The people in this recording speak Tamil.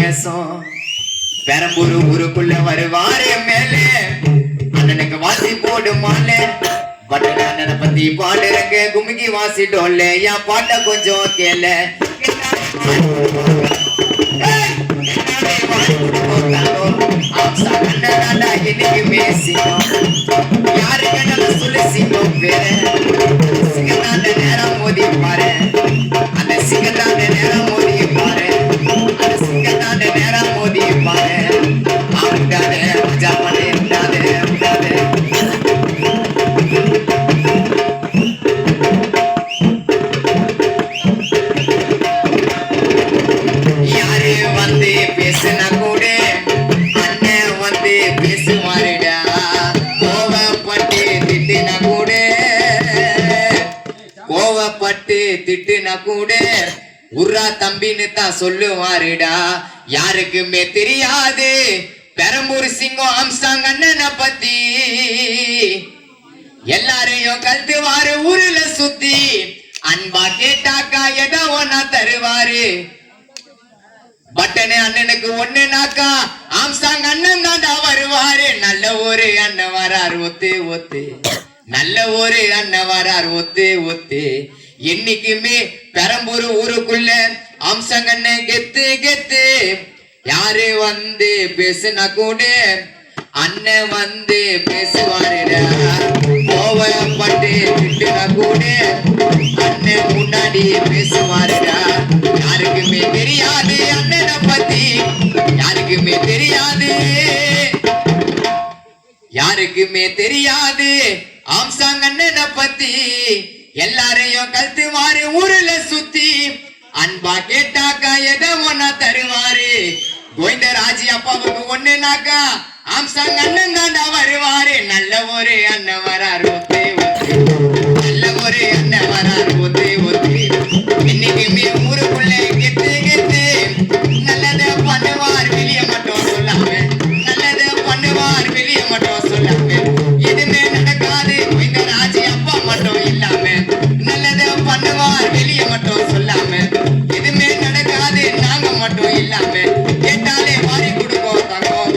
பேசும் பெரம்பூர் ஊருக்குள்ள வருவாரு மேலே அண்ணனுக்கு வாசி போடு மாலே பட்டன அண்ணனை பத்தி பாடுறங்க கும்மிக்கு வாசிட்டோல்ல என் பாட்ட கொஞ்சம் கேள இன்னைக்கு மேசினோம் யாருக்கு நல்ல சொல்லி சிங்கம் பேரு சிங்கத்தாண்ட நேரம் மோதி பாரு அந்த சிங்கத்தாண்ட நேரம் மோதி பாரு அந்த சிங்கத்தாண்ட நேரம் மோதி பாரு விடாதே மஜா பண்ணி விடாதே விடாதே யாரு வந்து பேசுனா கூட அண்ணன் வந்து பேசுவாருடா கோவப்பட்டு திட்டுனா கூட கோவப்பட்டு திட்டுனா கூட உர்ரா தம்பின்னு தான் சொல்லுவாருடா யாருக்குமே தெரியாது பெரம்பூர் சிங்கம் ஆம்ஸ்டாங் அண்ணனை பத்தி எல்லாரையும் கழுத்துவாரு ஊருல சுத்தி அன்பா கேட்டாக்கா எதோ ஒன்னா தருவாரு பட்டனே அண்ணனுக்கு ஒண்ணுனாக்கா ஆம்ஸ்டாங் அண்ணன் தாண்டா வருவாரு நல்ல ஒரு அண்ணன் வரார் ஒத்து ஒத்து நல்ல ஒரு அண்ணன் வரார் ஒத்து ஒத்து என்னைக்குமே பெரம்பூர் ஊருக்குள்ள ஆம்ஸ்டாங் அண்ணன் கெத்து கெத்து யாரு வந்து பேசுனா கூட அண்ணன் வந்து பேசுவாருடா கோவப்பட்டு திட்டுனா கூட அண்ணன் முன்னாடி பேசுவாருடா யாருக்குமே தெரியாது அண்ணனை பத்தி யாருக்குமே தெரியாது யாருக்குமே தெரியாது ஆம்ஸ்டாங் அண்ணனை பத்தி எல்லாரையும் கழுத்துவாரு ஊருல சுத்தி அன்பா கேட்டாக்கா எதை ஒன்னா தருவாரு கோவிந்தராஜி அப்பாவுக்கு ஒண்ணுனாக்கா ஆம்ஸ்டாங் அண்ணன் தாண்டா வருவாரு நல்ல ஒரு அண்ணன் வராரு ஒத்தே ஒத்து நல்ல ஒரு அண்ணன் வராரு ஒத்தே ஒத்து இன்னைக்குமே ஊருக்குள்ள கெத்து கெத்து நல்லத பண்ணுவார் வெளிய மட்டும் சொல்லாம நல்லத பண்ணுவார் வெளிய மட்டும் சொல்லாம எதுவுமே நடக்காது கோவிந்தராஜி அப்பா மட்டும் இல்லாம நல்லத பண்ணுவார் வெளிய மட்டும் சொல்லாம எதுவுமே நடக்காது நாங்க மட்டும் இல்லாம கேட்டாலே வாரி கொடுக்கோம் தங்கம்